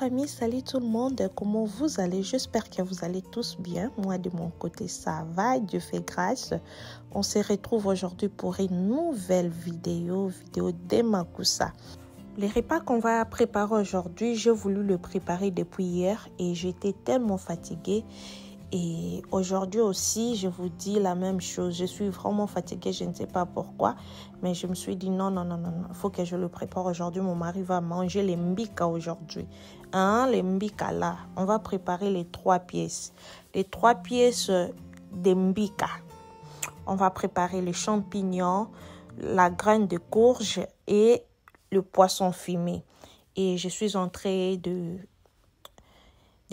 famille, salut tout le monde, comment vous allez? J'espère que vous allez tous bien. Moi de mon côté ça va, Dieu fait grâce. On se retrouve aujourd'hui pour une nouvelle vidéo d'Emakusa. Les repas qu'on va préparer aujourd'hui, j'ai voulu le préparer depuis hier et j'étais tellement fatiguée. Et aujourd'hui aussi, je vous dis la même chose. Je suis vraiment fatiguée, je ne sais pas pourquoi. Mais je me suis dit non, il faut que je le prépare aujourd'hui. Mon mari va manger les mbika aujourd'hui. Les mbika là, on va préparer les 3 pièces. Les 3 pièces de mbika. On va préparer les champignons, la graine de courge et le poisson fumé. Et je suis en train de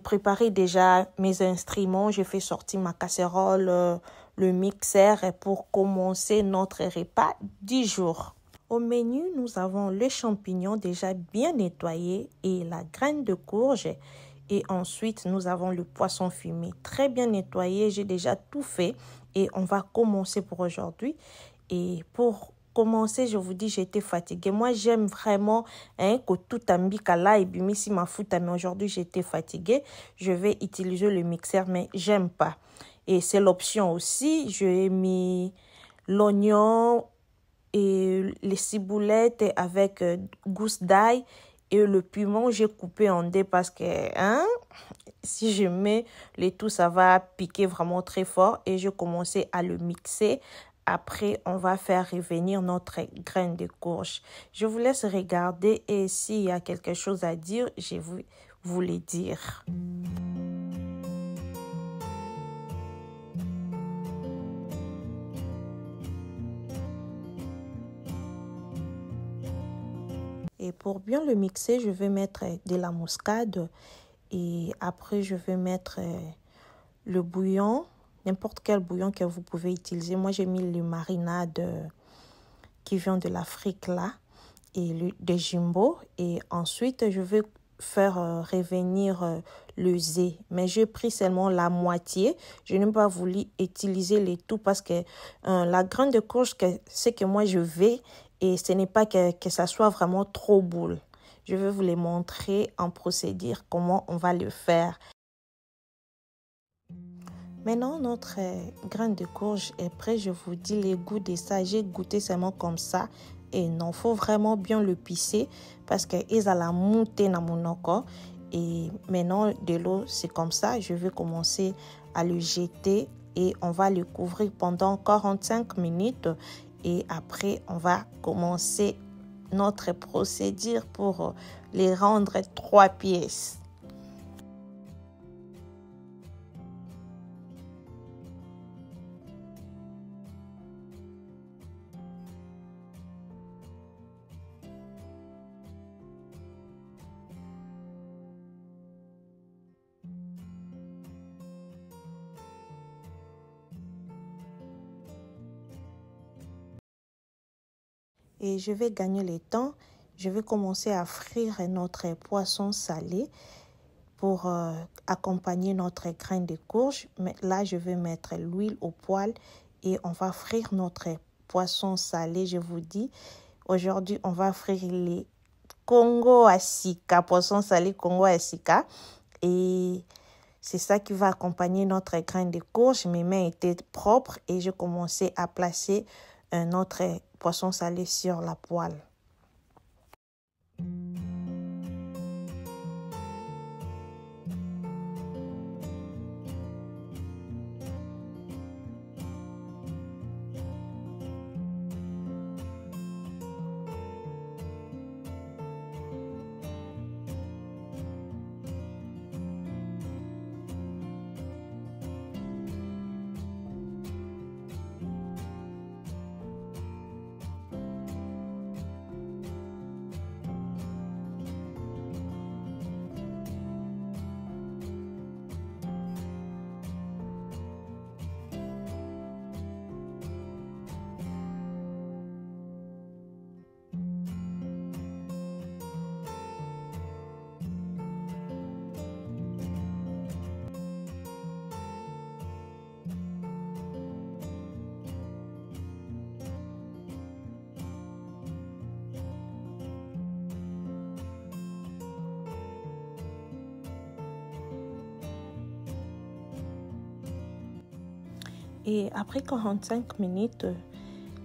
préparer déjà mes instruments. J'ai fait sortir ma casserole, le mixeur pour commencer notre repas du jour. Au menu, nous avons les champignons déjà bien nettoyés et la graine de courge. Et ensuite, nous avons le poisson fumé très bien nettoyé. J'ai déjà tout fait et on va commencer pour aujourd'hui. Et pour commencer, je vous dis, j'étais fatiguée. Moi, j'aime vraiment que tout ambika là et bimisi ma fouta. Mais aujourd'hui, j'étais fatiguée. Je vais utiliser le mixeur, mais j'aime pas. Et c'est l'option aussi. J'ai mis l'oignon et les ciboulettes avec gousse d'ail et le piment. J'ai coupé en deux parce que si je mets le tout, ça va piquer vraiment très fort. Et je commençais à le mixer. Après, on va faire revenir notre graine de courge. Je vous laisse regarder et s'il y a quelque chose à dire, je vais vous le dire. Et pour bien le mixer, je vais mettre de la muscade et après je vais mettre le bouillon. N'importe quel bouillon que vous pouvez utiliser. Moi, j'ai mis le marinade qui vient de l'Afrique là et de jumbo. Et ensuite, je vais faire revenir le zé. Mais j'ai pris seulement la moitié. Je n'ai pas voulu utiliser le tout parce que la graine de courge, c'est que moi je vais et ce n'est pas que ça soit vraiment trop boule. Je vais vous les montrer en procédure comment on va le faire. Maintenant, notre graine de courge est prêt. Je vous dis les goûts de ça. J'ai goûté seulement comme ça. Et non, il faut vraiment bien le pisser parce qu'ils ont la montée dans mon corps. Et maintenant, de l'eau, c'est comme ça. Je vais commencer à le jeter et on va le couvrir pendant 45 minutes. Et après, on va commencer notre procédure pour les rendre 3 pièces. Et je vais gagner le temps. Je vais commencer à frire notre poisson salé pour accompagner notre graine de courge. Mais là, je vais mettre l'huile au poêle et on va frire notre poisson salé. Je vous dis, aujourd'hui, on va frire les Congo Asika, poisson salé Congo Asika. Et c'est ça qui va accompagner notre graine de courge. Mes mains étaient propres et j'ai commencé à placer notre poisson salé sur la poêle. Et après 45 minutes,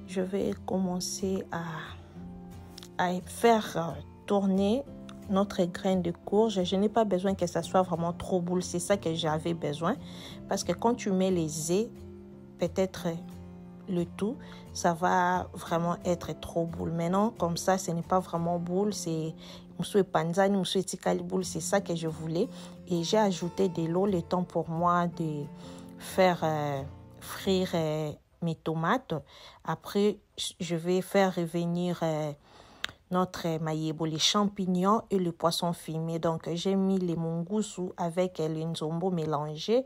je vais commencer à faire tourner notre graine de courge. Je n'ai pas besoin que ça soit vraiment trop boule. C'est ça que j'avais besoin. Parce que quand tu mets les œufs, peut-être le tout, ça va vraiment être trop boule. Maintenant, comme ça, ce n'est pas vraiment boule. C'est Moussou et Panzani, Moussou et Tikali boule. C'est ça que je voulais. Et j'ai ajouté de l'eau, le temps pour moi de faire frire mes tomates. Après, je vais faire revenir notre mayebo, les champignons et le poisson fumé. Donc, j'ai mis les mongousou avec le nzombo mélangé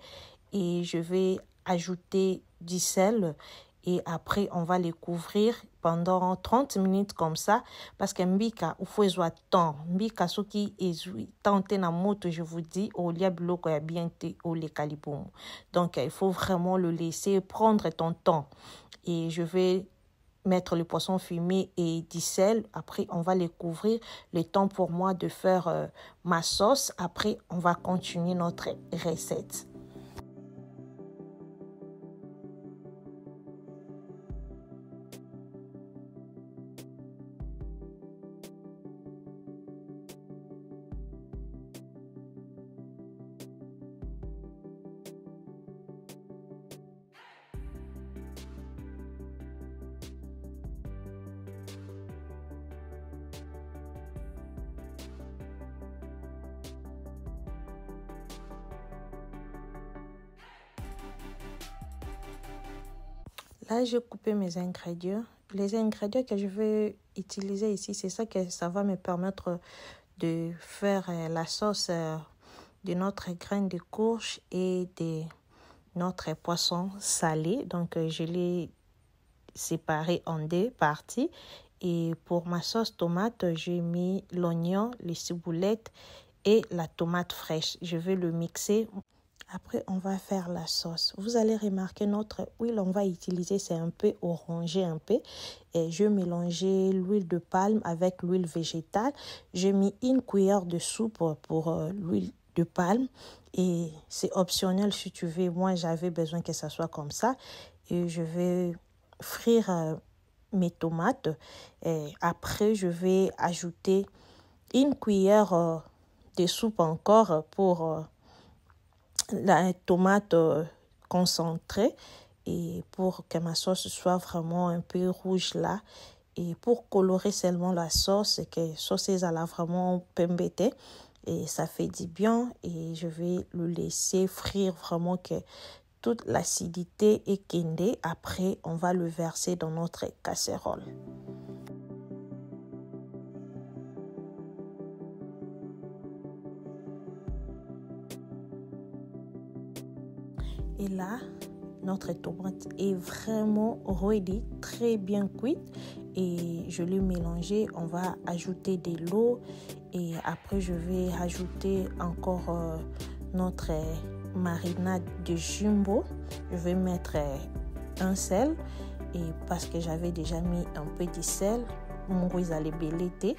et je vais ajouter du sel. Et après, on va les couvrir pendant 30 minutes comme ça. Parce que mbika, il faut avoir temps. Mbika, ce qui est tenté na moto, je vous dis, au liablo ko ya bien te au le calibon. Donc, il faut vraiment le laisser prendre ton temps. Et je vais mettre le poisson fumé et du sel. Après, on va les couvrir. Le temps pour moi de faire ma sauce. Après, on va continuer notre recette. Là, j'ai coupé mes ingrédients. Les ingrédients que je vais utiliser ici, c'est ça que ça va me permettre de faire la sauce de notre graine de courge et de notre poisson salé. Donc, je l'ai séparé en deux parties. Et pour ma sauce tomate, j'ai mis l'oignon, les ciboulettes et la tomate fraîche. Je vais le mixer. Après, on va faire la sauce. Vous allez remarquer notre huile, on va utiliser, c'est un peu orangé un peu. Et je vais mélanger l'huile de palme avec l'huile végétale. J'ai mis une cuillère de soupe pour l'huile de palme. Et c'est optionnel si tu veux. Moi, j'avais besoin que ça soit comme ça. Et je vais frire mes tomates. Et après, je vais ajouter une cuillère de soupe encore pour la tomate concentrée et pour que ma sauce soit vraiment un peu rouge là et pour colorer seulement la sauce que sauce à la vraiment pembete et ça fait du bien et je vais le laisser frire vraiment que toute l'acidité est kindée. Après on va le verser dans notre casserole. Et là, notre tomate est vraiment ready, très bien cuite. Et je l'ai mélangé. On va ajouter de l'eau. Et après, je vais ajouter encore notre marinade de jumbo. Je vais mettre un sel. Et parce que j'avais déjà mis un peu de sel, mon riz allait belleter.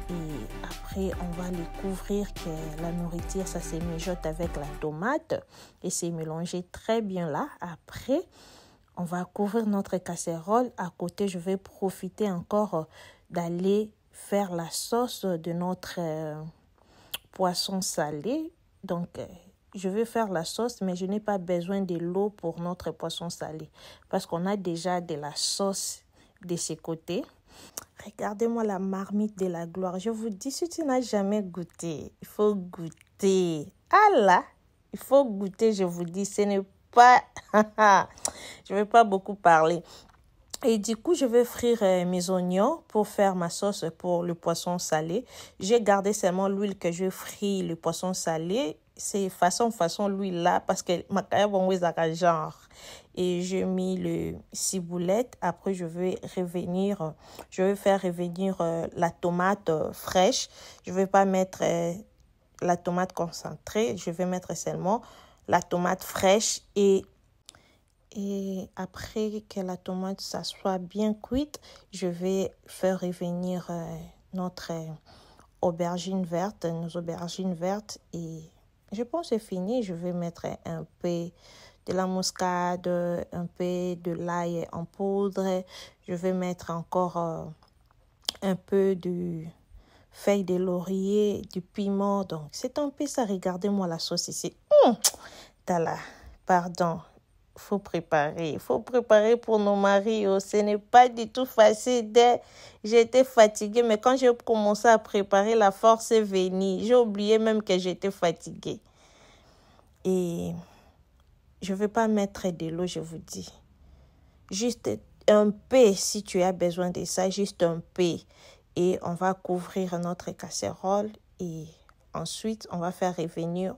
Et après, on va les couvrir que la nourriture, ça se mijote avec la tomate et c'est mélangé très bien là. Après, on va couvrir notre casserole. À côté, je vais profiter encore d'aller faire la sauce de notre poisson salé. Donc, je vais faire la sauce, mais je n'ai pas besoin de l'eau pour notre poisson salé parce qu'on a déjà de la sauce de ce côté. Regardez-moi la marmite de la gloire. Je vous dis, si tu n'as jamais goûté, il faut goûter. Ah là, il faut goûter, je vous dis, ce n'est pas... je ne vais pas beaucoup parler. Et du coup, je vais frire mes oignons pour faire ma sauce pour le poisson salé. J'ai gardé seulement l'huile que je fris le poisson salé. C'est façon l'huile là parce que ma carrière bon genre. Et j'ai mis le ciboulette. Après, je vais faire revenir la tomate fraîche. Je vais pas mettre la tomate concentrée. Je vais mettre seulement la tomate fraîche et après que la tomate ça soit bien cuite, je vais faire revenir notre aubergine verte, nos aubergines vertes et je pense que c'est fini. Je vais mettre un peu de la muscade, un peu de l'ail en poudre. Je vais mettre encore un peu de feuilles de laurier, du piment. Donc, c'est un peu ça. Regardez-moi la sauce ici. Tala, pardon. Il faut préparer pour nos maris. Oh. Ce n'est pas du tout facile. J'étais fatiguée, mais quand j'ai commencé à préparer, la force est venue. J'ai oublié même que j'étais fatiguée. Et je ne vais pas mettre de l'eau, je vous dis. Juste un peu, si tu as besoin de ça, juste un peu. Et on va couvrir notre casserole et ensuite, on va faire revenir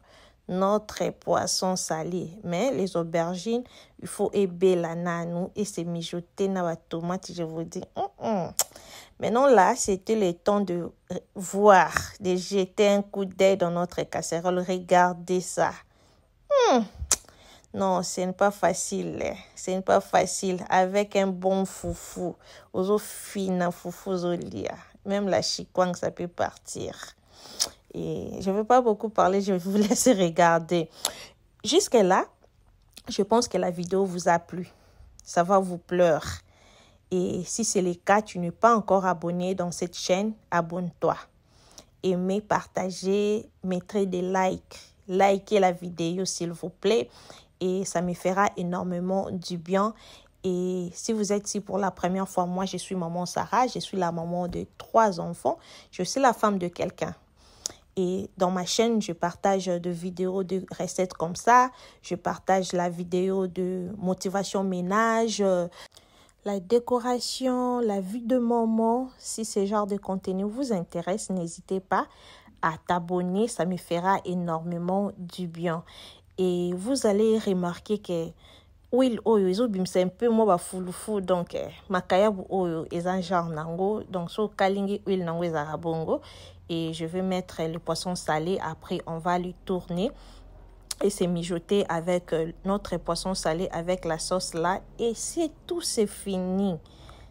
notre poisson salé. Mais les aubergines, il faut ébeler la nanou et se mijoter dans la tomate, je vous dis. Maintenant là, c'était le temps de voir, de jeter un coup d'œil dans notre casserole. Regardez ça. Non, ce n'est pas facile. Ce n'est pas facile. Avec un bon foufou, aux fines foufou zolia. Même la chikwang, ça peut partir. Et je ne vais pas beaucoup parler, je vous laisse regarder. Jusque-là, je pense que la vidéo vous a plu. Ça va vous plaire. Et si c'est le cas, tu n'es pas encore abonné dans cette chaîne, abonne-toi. Aimez, partagez, mettez des likes. Likez la vidéo s'il vous plaît. Et ça me fera énormément du bien. Et si vous êtes ici pour la première fois, moi je suis maman Sarah. Je suis la maman de 3 enfants. Je suis la femme de quelqu'un. Et dans ma chaîne, je partage des vidéos de recettes comme ça. Je partage la vidéo de motivation ménage, la décoration, la vie de maman. Si ce genre de contenu vous intéresse, n'hésitez pas à t'abonner. Ça me fera énormément du bien. Et vous allez remarquer que huile oyo ezobimisa un peu moi ba fulufu donc makayabu oyo ezan genre nango donc so kalingi huile nango ezara bongo et je vais mettre le poisson salé. Après on va le tourner et c'est mijoter avec notre poisson salé avec la sauce là et c'est tout, c'est fini.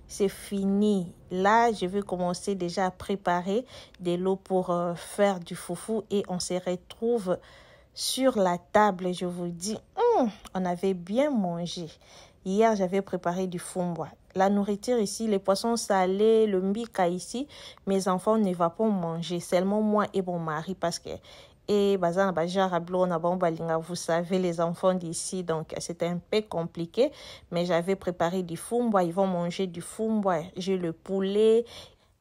C'est fini. Là, je vais commencer déjà à préparer de l'eau pour faire du foufou et on se retrouve sur la table. Je vous dis, on avait bien mangé. Hier, j'avais préparé du fumbwa. La nourriture ici, les poissons salés, le mbika ici, mes enfants ne vont pas manger. Seulement moi et mon mari parce que vous savez, les enfants d'ici, donc c'était un peu compliqué. Mais j'avais préparé du fumbwa. Ils vont manger du fumbwa. J'ai le poulet.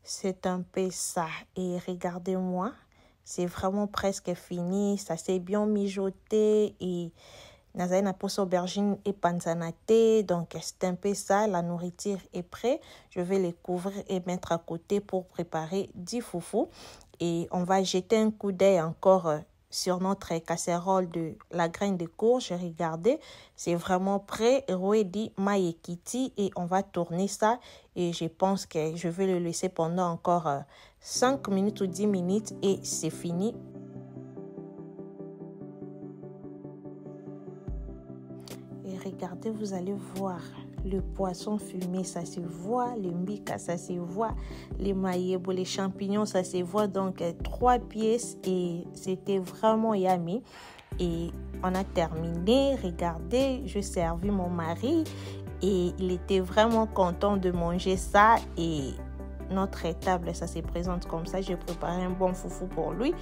C'est un peu ça. Et regardez-moi. C'est vraiment presque fini. Ça s'est bien mijoté. Et nazai na poste aubergine et panzanate. Donc, c'est un peu ça. La nourriture est prête. Je vais les couvrir et mettre à côté pour préparer du foufou. Et on va jeter un coup d'œil encore sur notre casserole de la graine de courge. Regardez, c'est vraiment prêt. Ready maïekiti et on va tourner ça. Et je pense que je vais le laisser pendant encore 5 minutes ou 10 minutes et c'est fini. Et regardez, vous allez voir le poisson fumé, ça se voit, le mbika, ça se voit, les maïebo, les champignons, ça se voit. Donc 3 pièces et c'était vraiment yummy. Et on a terminé. Regardez, je servis mon mari et il était vraiment content de manger ça. Et notre table, ça se présente comme ça. J'ai préparé un bon foufou pour lui.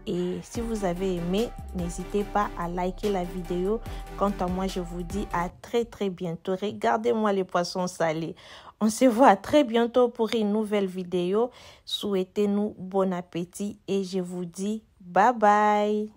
Et si vous avez aimé, n'hésitez pas à liker la vidéo. Quant à moi, je vous dis à très bientôt. Regardez-moi les poissons salés. On se voit très bientôt pour une nouvelle vidéo. Souhaitez-nous bon appétit et je vous dis bye bye.